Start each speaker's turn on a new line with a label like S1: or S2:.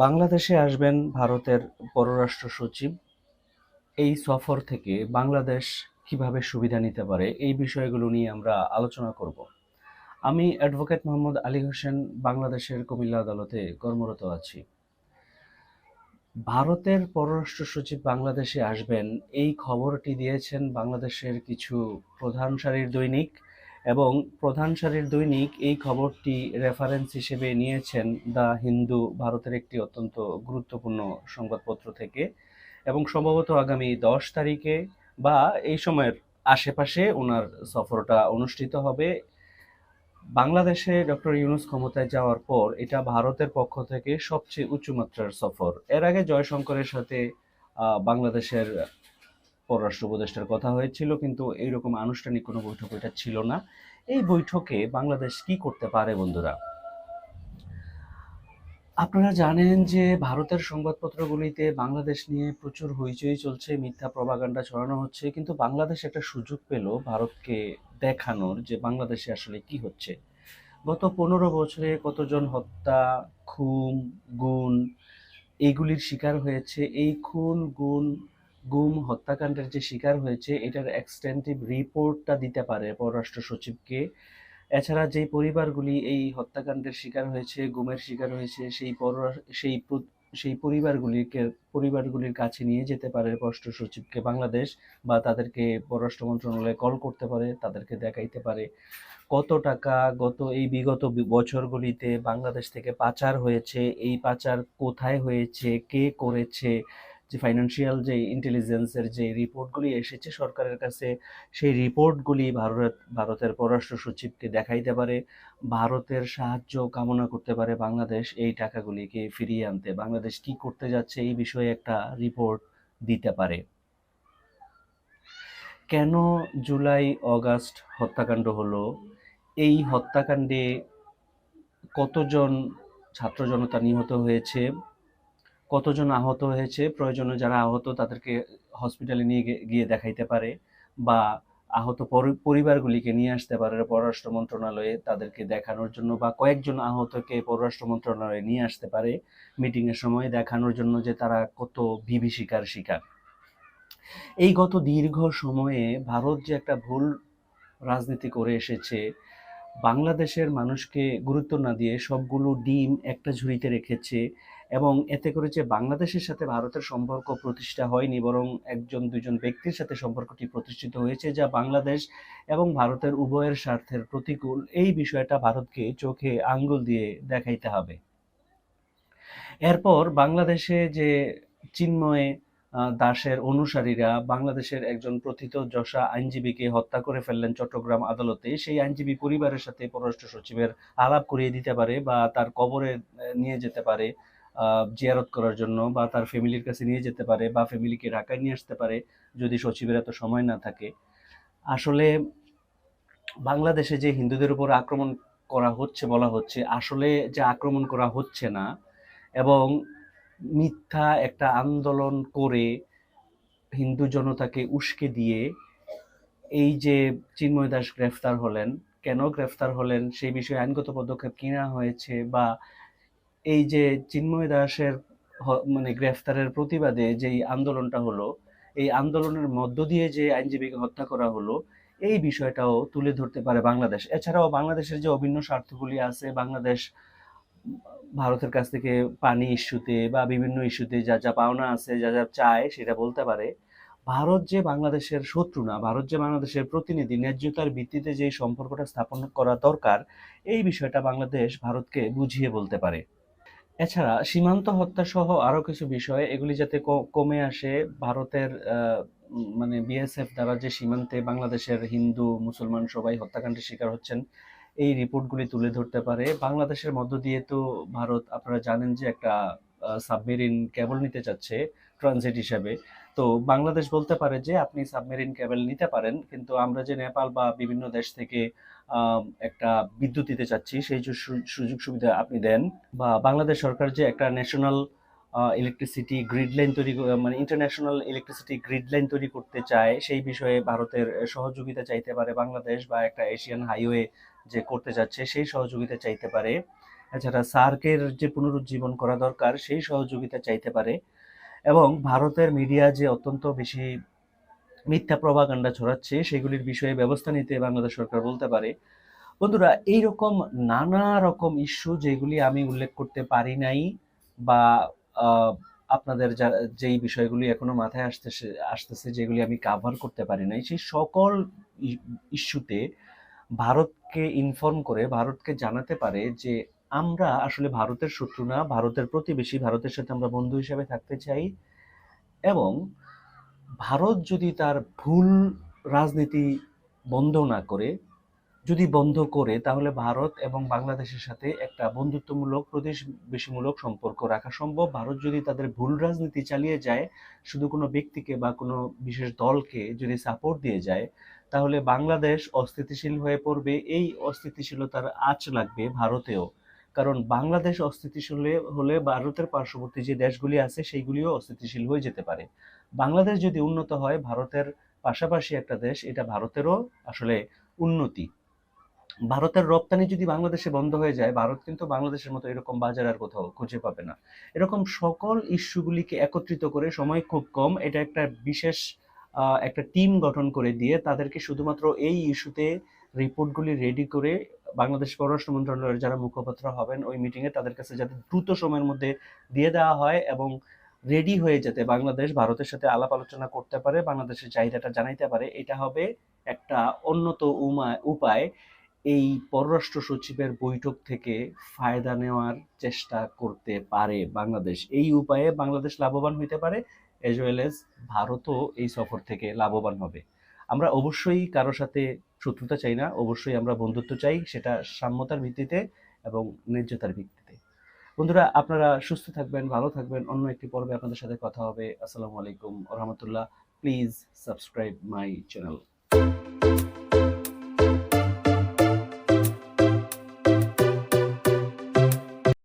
S1: বাংলাদেশে আসবেন ভারতের পররাষ্ট্র সচিব। এই সফর থেকে বাংলাদেশ কিভাবে সুবিধা নিতে পারে এই বিষয়গুলো নিয়ে আমরা আলোচনা করব। আমি অ্যাডভোকেট মোহাম্মদ আলী হোসেন, বাংলাদেশের কুমিল্লা আদালতে কর্মরত আছি। ভারতের পররাষ্ট্র সচিব বাংলাদেশে আসবেন এই খবরটি দিয়েছেন বাংলাদেশের কিছু প্রধান সারির দৈনিক, এবং প্রধান সারির দৈনিক এই খবরটি রেফারেন্স হিসেবে নিয়েছেন দ্য হিন্দু, ভারতের একটি অত্যন্ত গুরুত্বপূর্ণ সংবাদপত্র থেকে। এবং সম্ভবত আগামী 10 তারিখে বা এই সময়ের আশেপাশে ওনার সফরটা অনুষ্ঠিত হবে। বাংলাদেশে ডক্টর ইউনূস ক্ষমতায় যাওয়ার পর এটা ভারতের পক্ষ থেকে সবচেয়ে উঁচু মাত্রার সফর। এর আগে জয়শঙ্করের সাথে বাংলাদেশের পররাষ্ট্র উপদেষ্টার কথা হয়েছিল, কিন্তু এইরকম আনুষ্ঠানিক কোনো বৈঠক এটা ছিল না। এই বৈঠকে বাংলাদেশ কি করতে পারে বন্ধুরা? আপনারা জানেন যে ভারতের সংবাদপত্রগুলিতে বাংলাদেশ নিয়ে প্রচুর হইচই চলছে, মিথ্যা প্রপাগান্ডা ছড়ানো হচ্ছে, কিন্তু বাংলাদেশ একটা সুযোগ পেল ভারতকে দেখানোর যে বাংলাদেশে আসলে কি হচ্ছে। গত 15 বছরে কতজন হত্যা, খুন, গুম এইগুলির শিকার হয়েছে। এই খুন, গুম, হত্যাকাণ্ডের যে শিকার হয়েছে এটার এক্সটেন্টিভ রিপোর্টটা দিতে পারে পররাষ্ট্র সচিবকে। এছাড়া যেই পরিবারগুলি এই হত্যাকাণ্ডের শিকার হয়েছে, গুমের শিকার হয়েছে, সেই পরিবারগুলির কাছে নিয়ে যেতে পারে পররাষ্ট্র সচিবকে বাংলাদেশ, বা তাদেরকে পররাষ্ট্র মন্ত্রণালয়ে কল করতে পারে, তাদেরকে দেখাইতে পারে কত টাকা এই বিগত বছরগুলিতে বাংলাদেশ থেকে পাচার হয়েছে, এই পাচার কোথায় হয়েছে, কে করেছে। যে ফাইন্যান্সিয়াল যে ইন্টেলিজেন্সের যে রিপোর্টগুলি এসেছে সরকারের কাছে, সেই রিপোর্টগুলি ভারতের পররাষ্ট্র সচিবকে দেখাইতে পারে। ভারতের সাহায্য কামনা করতে পারে বাংলাদেশ এই টাকাগুলিকে ফিরিয়ে আনতে। বাংলাদেশ কি করতে যাচ্ছে এই বিষয়ে একটা রিপোর্ট দিতে পারে। কেন জুলাই অগাস্ট হত্যাকাণ্ড হলো? এই হত্যাকাণ্ডে কতজন ছাত্র জনতা নিহত হয়েছে, কতজন আহত হয়েছে, প্রয়োজনে যারা আহত তাদেরকে হসপিটালে নিয়ে গিয়ে দেখাইতে পারে, বা আহত পরিবারগুলিকে নিয়ে আসতে পারে পররাষ্ট্র মন্ত্রণালয়ে তাদেরকে দেখানোর জন্য, বা কয়েকজন আহতকে পররাষ্ট্র মন্ত্রণালয়ে নিয়ে আসতে পারে মিটিংয়ের সময় দেখানোর জন্য যে তারা কত বিভীষিকার শিকার। এই গত দীর্ঘ সময়ে ভারত যে একটা ভুল রাজনীতি করে এসেছে, বাংলাদেশের মানুষকে গুরুত্ব না দিয়ে সবগুলো ডিম একটা ঝুড়িতে রেখেছে, এবং এতে করে যে বাংলাদেশের সাথে ভারতের সম্পর্ক প্রতিষ্ঠা হয়নি, বরং একজন দুজন ব্যক্তির সাথে সম্পর্কটি প্রতিষ্ঠিত হয়েছে, যা বাংলাদেশ এবং ভারতের উভয়ের স্বার্থের প্রতিকূল। এই বিষয়টা ভারতকে চোখে আঙ্গুল দিয়ে দেখাইতে হবে। এরপর বাংলাদেশে যে চিন্ময় দাসের অনুসারীরা বাংলাদেশের একজন প্রথিতযশা আইনজীবীকে হত্যা করে ফেললেন চট্টগ্রাম আদালতে, সেই আইনজীবী পরিবারের সাথে পররাষ্ট্র সচিবের আলাপ করিয়ে দিতে পারে, বা তার কবরে নিয়ে যেতে পারে জিয়ারত করার জন্য, বা তার ফ্যামিলির কাছে নিয়ে যেতে পারে, বা ফ্যামিলিকে ঢাকায় নিয়ে আসতে পারে যদি সচিবের এত সময় না থাকে। আসলে বাংলাদেশে যে হিন্দুদের উপর আক্রমণ করা হচ্ছে বলা হচ্ছে, আসলে যে আক্রমণ করা হচ্ছে না, এবং মিথ্যা একটা আন্দোলন করে হিন্দু জনতাকে উস্কে দিয়ে এই যে চিন্ময় দাস গ্রেফতার হলেন, কেন গ্রেফতার হলেন সেই বিষয়ে আইনগত পদক্ষেপ কি নেওয়া হয়েছে, বা এই যে চিন্ময় দাসের মানে গ্রেফতারের প্রতিবাদে যেই আন্দোলনটা হলো, এই আন্দোলনের মধ্য দিয়ে যে আইনজীবীকে হত্যা করা হলো, এই বিষয়টাও তুলে ধরতে পারে বাংলাদেশ। এছাড়াও বাংলাদেশের যে অভিন্ন স্বার্থগুলি আছে, বাংলাদেশ ভারতের কাছ থেকে পানি ইস্যুতে বা বিভিন্ন ইস্যুতে যা যা পাওনা আছে, যা যা চায় সেটা বলতে পারে। ভারত যে বাংলাদেশের শত্রু না, ভারত যে বাংলাদেশের প্রতিনিধি, ন্যায্যতার ভিত্তিতে যে সম্পর্কটা স্থাপন করা দরকার, এই বিষয়টা বাংলাদেশ ভারতকে বুঝিয়ে বলতে পারে। এছাড়া সীমান্ত হত্যা সহ আরো কিছু বিষয়, এগুলি যাতে কমে আসে। ভারতের মানে বিএসএফ দ্বারা যে সীমান্তে বাংলাদেশের হিন্দু মুসলমান সবাই হত্যাকাণ্ডের শিকার হচ্ছেন, এই রিপোর্টগুলি তুলে ধরতে পারে। বাংলাদেশের মধ্য দিয়ে তো ভারত, আপনারা জানেন যে একটা সাবমেরিন কেবল নিতে চাচ্ছে ট্রানজিট হিসাবে। তো বাংলাদেশ বলতে পারে যে আপনি সাবমেরিন কেবল নিতে পারেন, কিন্তু আমরা যে নেপাল বা বিভিন্ন দেশ থেকে একটা বিদ্যুৎ দিতে চাচ্ছি, সেই সুযোগ সুবিধা আপনি দেন। বা বাংলাদেশ সরকার যে একটা ন্যাশনাল ইলেকট্রিসিটি গ্রিড লাইন মানে ইন্টারন্যাশনাল ইলেকট্রিসিটি গ্রিড লাইন তৈরি করতে চায়, সেই বিষয়ে ভারতের সহযোগিতা চাইতে পারে বাংলাদেশ, বা একটা এশিয়ান হাইওয়ে যে করতে যাচ্ছে সেই সহযোগিতা চাইতে পারে। এছাড়া সার্কের যে পুনরুজ্জীবন করা দরকার সেই সহযোগিতা চাইতে পারে, এবং ভারতের মিডিয়া যে অত্যন্ত বেশি মিথ্যা প্রপাগান্ডা ছড়াচ্ছে সেগুলির বিষয়ে ব্যবস্থা নিতে বাংলাদেশ সরকার বলতে পারে। বন্ধুরা, এইরকম নানা রকম ইস্যু যেগুলি আমি উল্লেখ করতে পারি নাই, বা আহ, আপনাদের যেই বিষয়গুলি এখনো মাথায় আসতেছে যেগুলি আমি কাভার করতে পারি নাই, সেই সকল ইস্যুতে ভারতকে ইনফর্ম করে ভারতকে জানাতে পারে যে আমরা আসলে ভারতের শত্রু না, ভারতের প্রতিবেশী, ভারতের সাথে আমরা বন্ধু হিসেবে থাকতে চাই। এবং ভারত যদি তার ভুল রাজনীতি বন্ধ না করে, যদি বন্ধ করে, তাহলে ভারত এবং বাংলাদেশের সাথে একটা বন্ধুত্বমূলক প্রতিবেশীমূলক সম্পর্ক রাখা সম্ভব। ভারত যদি তাদের ভুল রাজনীতি চালিয়ে যায়, শুধু কোনো ব্যক্তিকে বা কোনো বিশেষ দলকে যদি সাপোর্ট দিয়ে যায়, তাহলে বাংলাদেশ অস্থিতিশীল হয়ে পড়বে। এই অস্থিতিশীলতার আঁচ লাগবে ভারতেও, কারণ বাংলাদেশ অস্থিতিশীল হলে ভারতের পার্শ্ববর্তী যে দেশগুলি আছে সেইগুলিও অস্থিতিশীল হয়ে যেতে পারে। বাংলাদেশ যদি উন্নত হয়, ভারতের পাশাপাশি একটা দেশ, এটা ভারতেরও আসলে উন্নতি। ভারতের রপ্তানি যদি বাংলাদেশে বন্ধ হয়ে যায়, ভারত কিন্তু বাংলাদেশের মতো এরকম বাজার আর কোথাও খুঁজে পাবে না। এরকম সকল ইস্যুগুলিকে একত্রিত করে, সময় খুব কম, এটা একটা বিশেষ একটা টিম গঠন করে দিয়ে তাদেরকে শুধুমাত্র এই ইস্যুতে রিপোর্টগুলি রেডি করে বাংলাদেশ পররাষ্ট্র মন্ত্রণালয়ের যারা মুখপাত্র হবেন ওই মিটিংয়ে তাদের কাছে যাতে দ্রুত সময়ের মধ্যে দিয়ে দেওয়া হয়, এবং রেডি হয়ে যাতে বাংলাদেশ ভারতের সাথে আলাপ আলোচনা করতে পারে, বাংলাদেশের চাহিদাটা জানাইতে পারে। এটা হবে একটা উন্নত উপায় এই পররাষ্ট্র সচিবের বৈঠক থেকে ফায়দা নেওয়ার চেষ্টা করতে পারে বাংলাদেশ। এই উপায়ে বাংলাদেশ লাভবান হইতে পারে, এজ ওয়েল এজ ভারতও এই সফর থেকে লাভবান হবে। আমরা অবশ্যই কারো সাথে শত্রুতা চাই না, অবশ্যই আমরা বন্ধুত্ব চাই, সেটা সাম্যতার ভিত্তিতে এবং ন্যায্যতার ভিত্তিতে। বন্ধুরা, আপনারা সুস্থ থাকবেন, ভালো থাকবেন। অন্য একটি পর্বে আপনাদের সাথে কথা হবে। আসসালামু আলাইকুম ওয়া রাহমাতুল্লাহ। Please subscribe my channel.